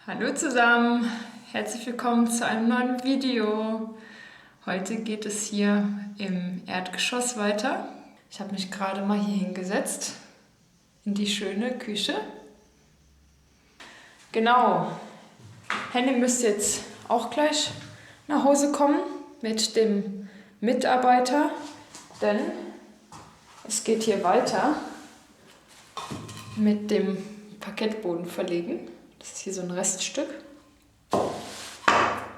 Hallo zusammen, herzlich willkommen zu einem neuen Video. Heute geht es hier im Erdgeschoss weiter. Ich habe mich gerade mal hier hingesetzt in die schöne Küche. Genau, Henning müsste jetzt auch gleich nach Hause kommen mit dem Mitarbeiter, denn es geht hier weiter mit dem Parkettboden verlegen. Das ist hier so ein Reststück.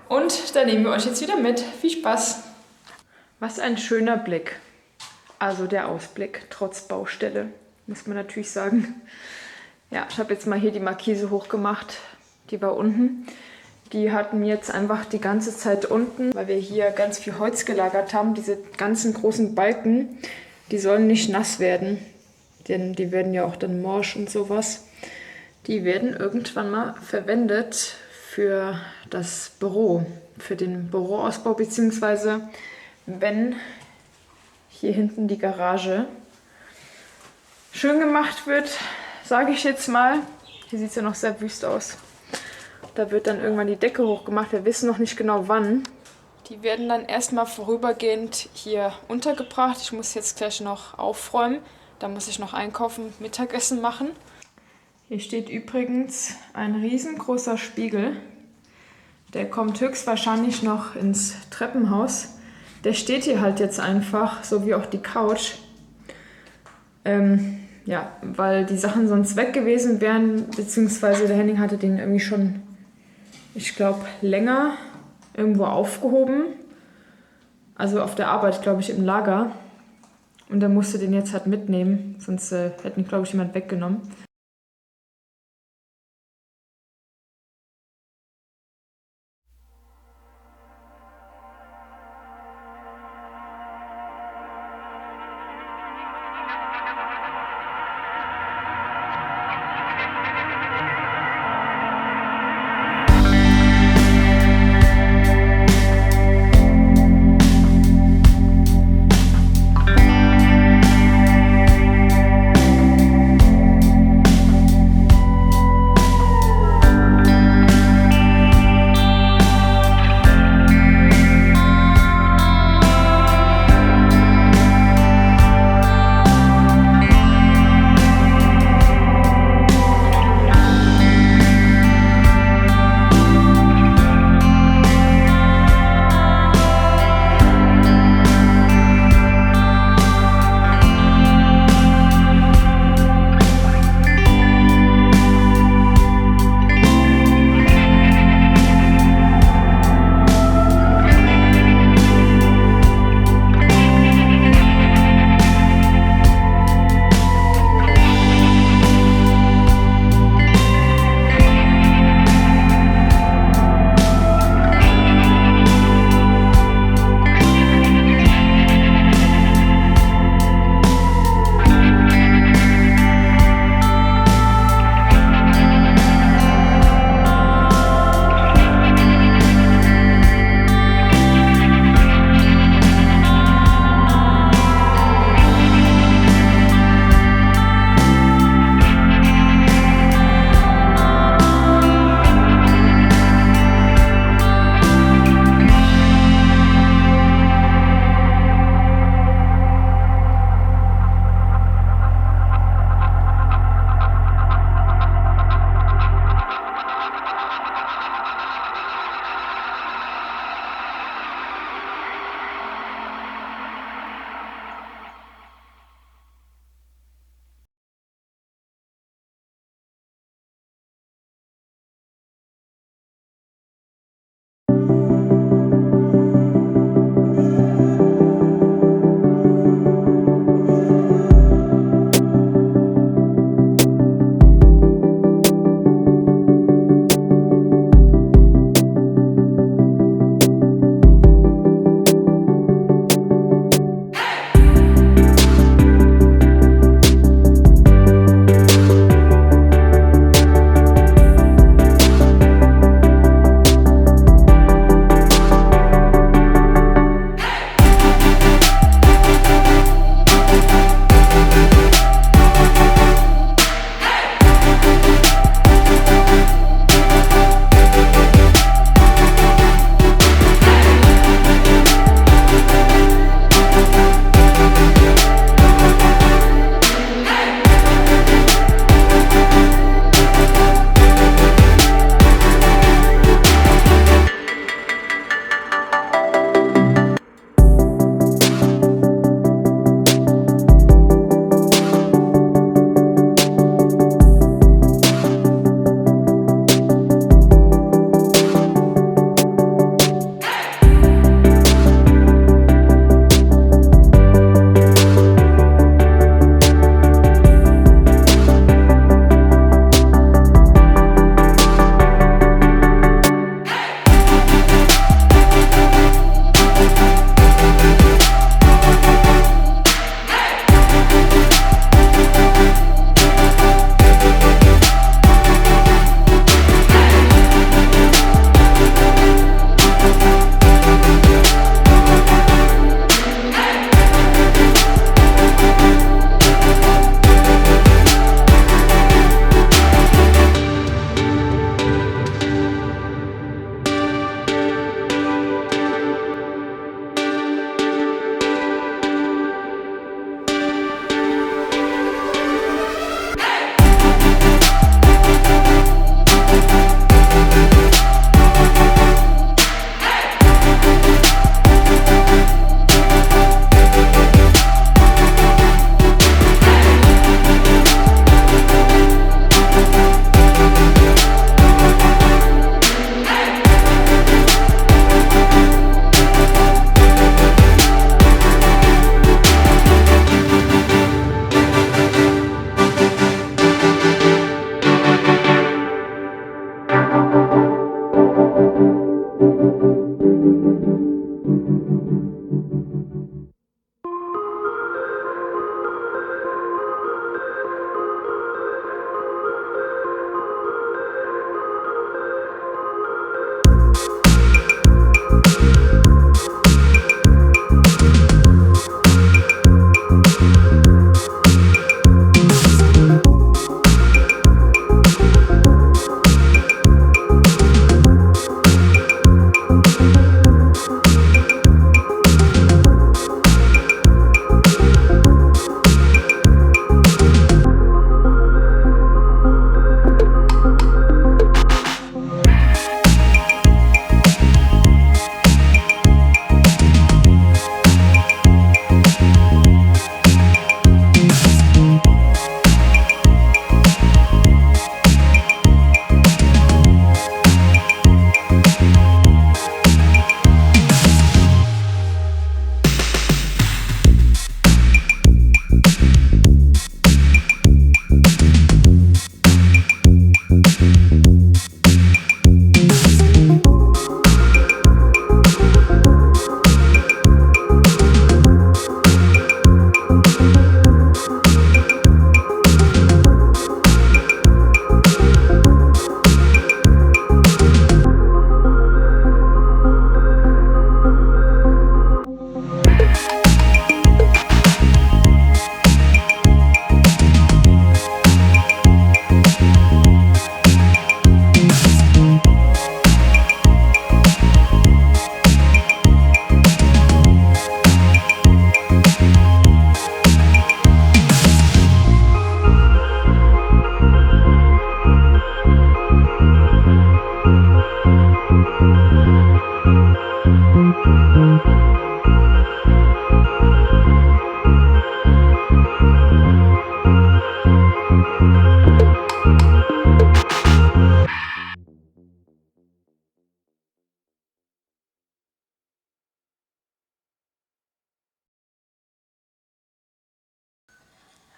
Und da nehmen wir euch jetzt wieder mit. Viel Spaß! Was ein schöner Blick. Also der Ausblick, trotz Baustelle, muss man natürlich sagen. Ja, ich habe jetzt mal hier die Markise hochgemacht. Die war unten. Die hatten jetzt einfach die ganze Zeit unten, weil wir hier ganz viel Holz gelagert haben. Diese ganzen großen Balken, die sollen nicht nass werden. Denn die werden ja auch dann morsch und sowas. Die werden irgendwann mal verwendet für das Büro, für den Büroausbau, beziehungsweise wenn hier hinten die Garage schön gemacht wird, sage ich jetzt mal. Hier sieht es ja noch sehr wüst aus. Da wird dann irgendwann die Decke hochgemacht, wir wissen noch nicht genau wann. Die werden dann erstmal vorübergehend hier untergebracht. Ich muss jetzt gleich noch aufräumen, da muss ich noch einkaufen, Mittagessen machen. Hier steht übrigens ein riesengroßer Spiegel. Der kommt höchstwahrscheinlich noch ins Treppenhaus. Der steht hier halt jetzt einfach, so wie auch die Couch. Ja, weil die Sachen sonst weg gewesen wären, beziehungsweise der Henning hatte den irgendwie schon, ich glaube, länger irgendwo aufgehoben. Also auf der Arbeit, glaube ich, im Lager. Und er musste den jetzt halt mitnehmen, sonst hätte ihn, glaube ich, jemand weggenommen.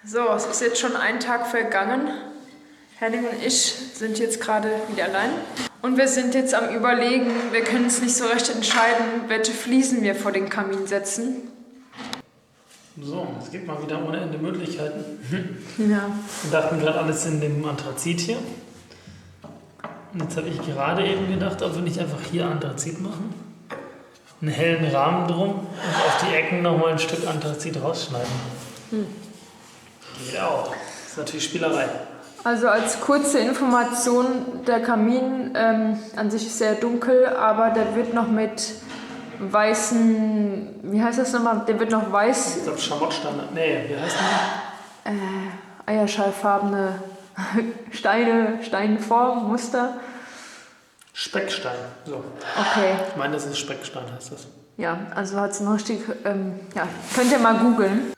So, es ist jetzt schon ein Tag vergangen. Henning und ich sind jetzt gerade wieder allein. Und wir sind jetzt am Überlegen, wir können uns nicht so recht entscheiden, welche Fliesen wir vor den Kamin setzen. So, es gibt mal wieder ohne Ende Möglichkeiten. Ja. Wir dachten gerade alles in dem Anthrazit hier. Und jetzt habe ich gerade eben gedacht, ob wir nicht einfach hier Anthrazit machen. Einen hellen Rahmen drum und auf die Ecken nochmal ein Stück Anthrazit rausschneiden. Geht auch. Das ist natürlich Spielerei. Also als kurze Information, der Kamin an sich ist sehr dunkel, aber der wird noch mit weißen, wie heißt das nochmal, der wird noch weiß... Ich glaube Schamottsteine, nee, wie heißt der? Eierschallfarbene Steine, Steinform, Muster. Speckstein, so. Okay. Ich meine, das ist Speckstein, heißt das. Ja, also hat es noch richtig, ja, könnt ihr mal googeln.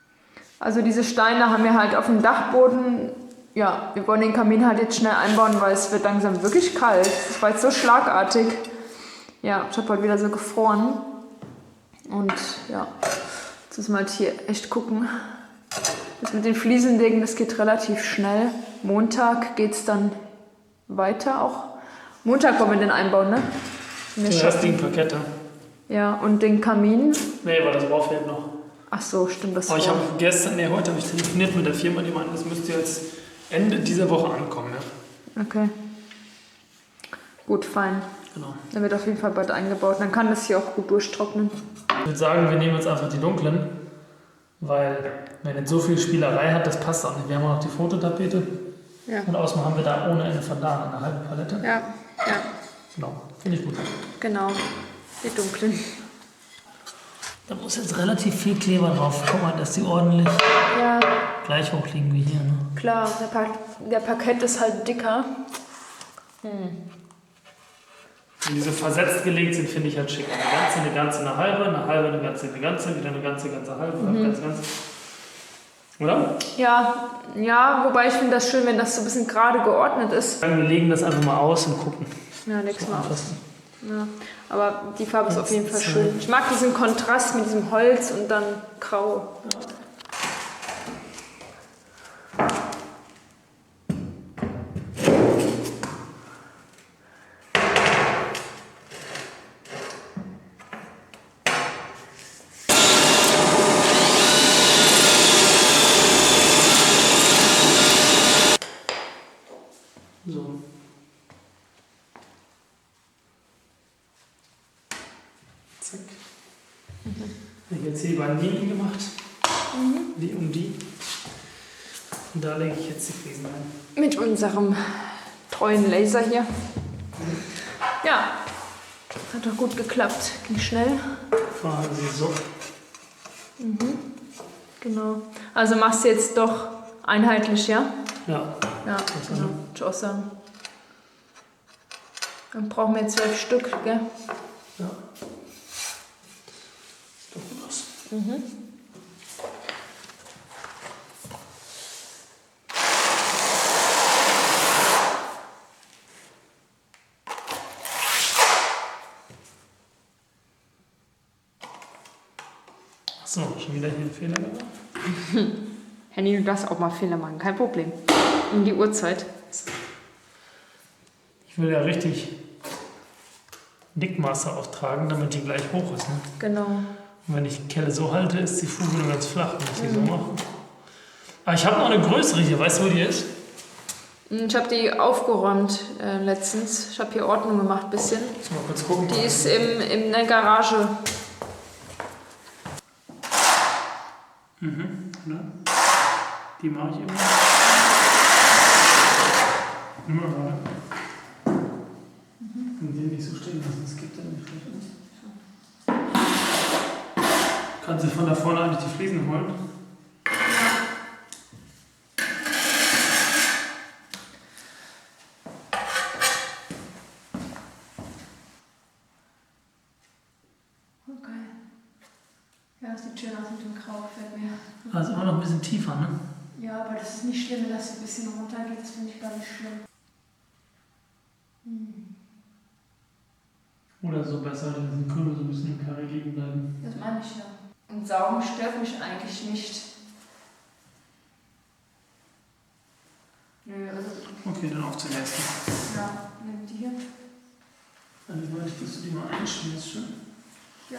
Also diese Steine haben wir halt auf dem Dachboden. Ja, wir wollen den Kamin halt jetzt schnell einbauen, weil es wird langsam wirklich kalt. Es war jetzt so schlagartig. Ja, ich habe halt wieder so gefroren. Und ja, jetzt müssen wir halt hier echt gucken. Das mit den Fliesenlegen, das geht relativ schnell. Montag geht es dann weiter auch. Montag wollen wir den einbauen, ne? Du hast die Plakette. Ja, und den Kamin. Nee, weil das Rohr fehlt noch. Ach so, stimmt das. Aber ich habe heute habe ich telefoniert mit der Firma, die meinen, das müsste jetzt Ende dieser Woche ankommen, ja. Okay. Gut, fein. Genau. Dann wird auf jeden Fall bald eingebaut. Dann kann das hier auch gut durchtrocknen. Ich würde sagen, wir nehmen jetzt einfach die dunklen, weil wenn jetzt so viel Spielerei hat, das passt auch nicht. Wir haben auch noch die Fototapete. Ja. Und außerdem haben wir da ohne Ende von da eine halbe Palette. Ja, ja. Genau, finde ich gut. Genau. Die dunklen. Da muss jetzt relativ viel Kleber drauf. Guck mal, dass die ordentlich Ja, gleich hoch liegen wie hier. Ne? klar. Der Parkett ist halt dicker. Wenn die so versetzt gelegt sind, finde ich halt schick. Eine ganze, eine halbe, eine ganze, wieder eine ganze, halbe, ganz. Oder? Ja, ja, wobei ich finde das schön, wenn das so ein bisschen gerade geordnet ist. Wir legen das einfach mal aus und gucken. Ja, nächstes Mal aus. Anfassen. Ja, aber die Farbe ist auf jeden Fall schön. Ich mag diesen Kontrast mit diesem Holz und dann grau. Ja. So. Zack. Ich habe jetzt hier die beiden Linien gemacht. Die um die. Und da lege ich jetzt die Fliesen rein. Mit unserem treuen Laser hier. Ja, hat doch gut geklappt. Ging schnell. Fahren Sie so. Genau. Also machst du jetzt doch einheitlich, ja? Ja. Ja, genau. Würde ich auch sagen. Dann brauchen wir 12 Stück, gell? Ja. Sieht doch gut aus. Achso, schon wieder hier ein Fehler gemacht. Henny, du darfst auch mal Fehler machen, kein Problem. Um die Uhrzeit. Ich will ja richtig Dickmaße auftragen, damit die gleich hoch ist. Ne? Genau. Und wenn ich die Kelle so halte, ist die Fuge nur ganz flach, wenn ich die so mache. Aber ich habe noch eine größere hier. Weißt du, wo die ist? Ich habe die aufgeräumt letztens. Ich habe hier Ordnung gemacht ein bisschen. Muss mal kurz gucken. Die ist in der Garage. Ne? Die mache ich immer. Nimm mal gerade. Und die nicht so stehen lassen, das gibt ja nicht schlecht aus. Kannst du von da vorne eigentlich die Fliesen holen? Okay. Ja, das sieht schön aus mit dem Grau, gefällt mir. Also immer noch ein bisschen tiefer, ne? Ja, aber das ist nicht schlimm, wenn das ein bisschen runtergeht. Das finde ich gar nicht schlimm. Oder so besser, dass die Krümel so ein bisschen im Karre liegen bleiben. Das meine ich ja. Und Saugen stört mich eigentlich nicht. Nö, also. Okay, dann auf zur nächsten. Ja, nimm die hier. Dann wollte ich, dass du die mal einschmierst schon. Ja.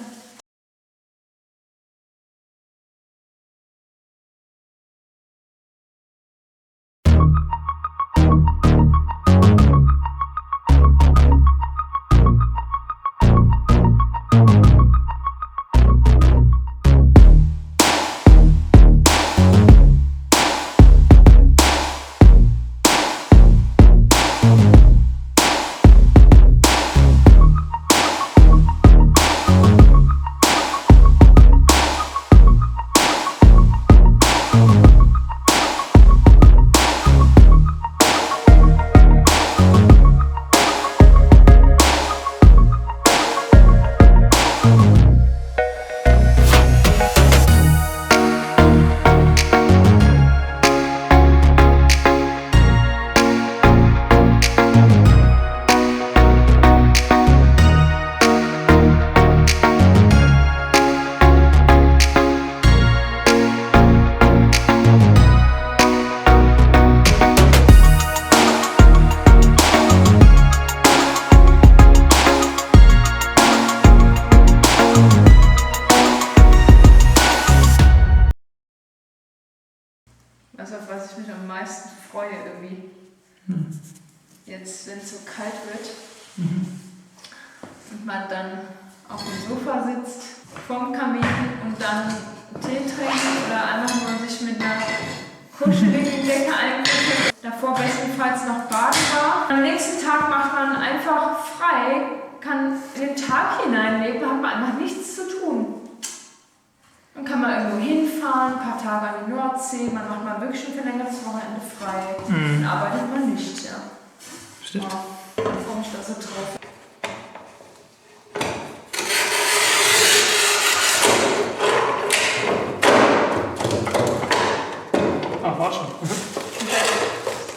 Also auf was ich mich am meisten freue irgendwie. Jetzt, wenn es so kalt wird und man dann auf dem Sofa sitzt, vorm Kamin und dann Tee trinkt oder einfach nur sich mit einer kuscheligen Decke einkuschelt. Davor bestenfalls noch baden war. Am nächsten Tag macht man einfach frei, kann in den Tag hineinleben, hat man einfach nichts zu tun. Dann kann man irgendwo hinfahren, ein paar Tage an die Nordsee, man macht mal wirklich ein verlängertes Wochenende frei. Dann arbeitet man nicht, ja. Stimmt. Ja, ich freue mich da so drauf. Ach, war schon.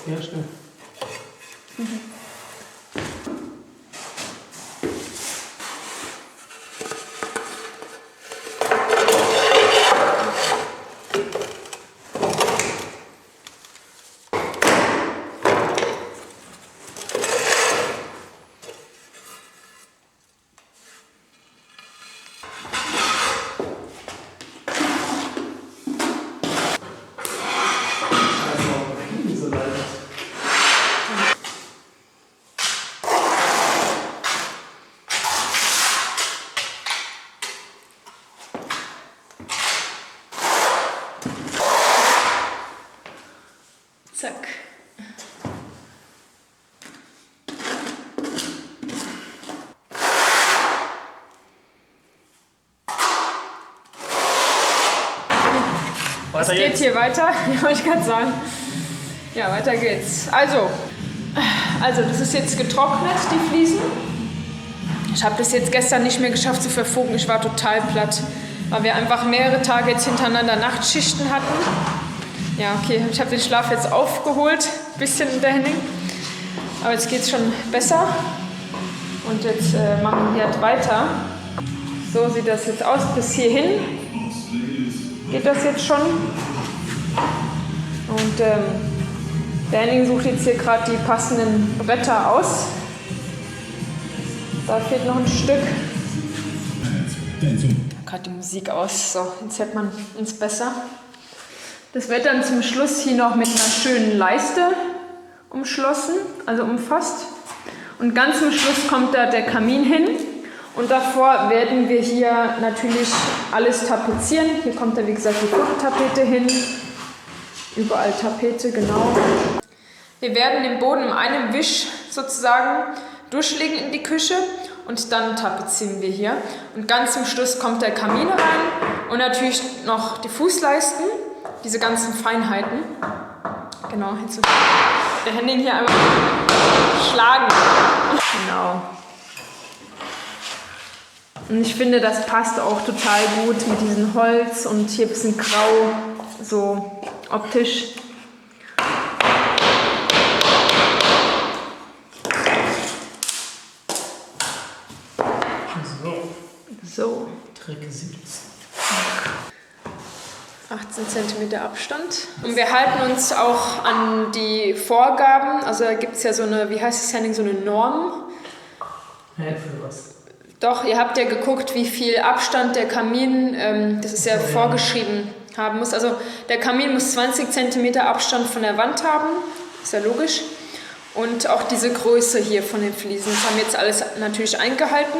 Ja, stimmt. Zack. Es geht hier weiter, ja, wollte ich gerade sagen. Ja, weiter geht's. Also, das ist jetzt getrocknet, die Fliesen. Ich habe das jetzt gestern nicht mehr geschafft zu verfugen. Ich war total platt, weil wir einfach mehrere Tage jetzt hintereinander Nachtschichten hatten. Ja, okay, ich habe den Schlaf jetzt aufgeholt, ein bisschen der Henning. Aber jetzt geht es schon besser. Und jetzt machen wir halt weiter. So sieht das jetzt aus, bis hierhin geht das jetzt schon. Und der Henning sucht jetzt hier gerade die passenden Bretter aus. Da fehlt noch ein Stück. Gerade die Musik aus, so, jetzt hört man uns besser. Das wird dann zum Schluss hier noch mit einer schönen Leiste umschlossen, also umfasst. Und ganz zum Schluss kommt da der Kamin hin. Und davor werden wir hier natürlich alles tapezieren. Hier kommt dann, wie gesagt, die Fototapete hin. Überall Tapete, genau. Wir werden den Boden in einem Wisch sozusagen durchlegen in die Küche und dann tapezieren wir hier. Und ganz zum Schluss kommt der Kamin rein und natürlich noch die Fußleisten, diese ganzen Feinheiten. Genau, jetzt wird der Henning hier einmal schlagen. Genau. Und ich finde, das passt auch total gut mit diesem Holz und hier ein bisschen grau, so optisch. So. So. Trick 17. 18 cm Abstand. Und wir halten uns auch an die Vorgaben. Also da gibt es ja so eine, wie heißt es, Henning, so eine Norm. Hä, für was? Doch, ihr habt ja geguckt, wie viel Abstand der Kamin, das ist ja vorgeschrieben, haben muss. Also der Kamin muss 20 cm Abstand von der Wand haben, ist ja logisch. Und auch diese Größe hier von den Fliesen, das haben wir jetzt alles natürlich eingehalten.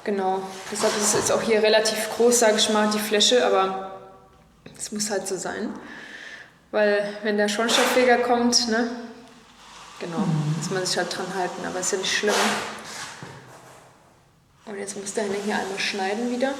Genau, deshalb ist es jetzt auch hier relativ groß, sage ich mal, die Fläche, aber es muss halt so sein. Weil wenn der Schornsteinfeger kommt, ne, genau, muss man sich halt dran halten, aber ist ja nicht schlimm. Und jetzt muss der Henning hier einmal schneiden wieder.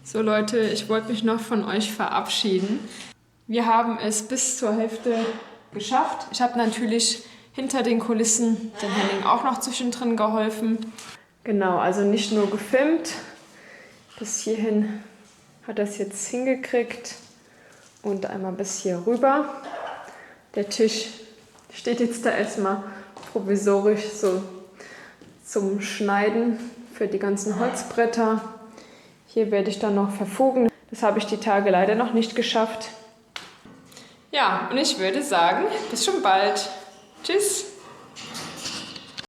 So Leute, ich wollte mich noch von euch verabschieden. Wir haben es bis zur Hälfte geschafft. Ich habe natürlich hinter den Kulissen dem Henning auch noch zwischendrin geholfen. Genau, also nicht nur gefilmt. Bis hierhin hat er es jetzt hingekriegt und einmal bis hier rüber. Der Tisch steht jetzt da erstmal provisorisch so zum Schneiden für die ganzen Holzbretter. Hier werde ich dann noch verfugen. Das habe ich die Tage leider noch nicht geschafft. Ja, und ich würde sagen, bis schon bald. Tschüss.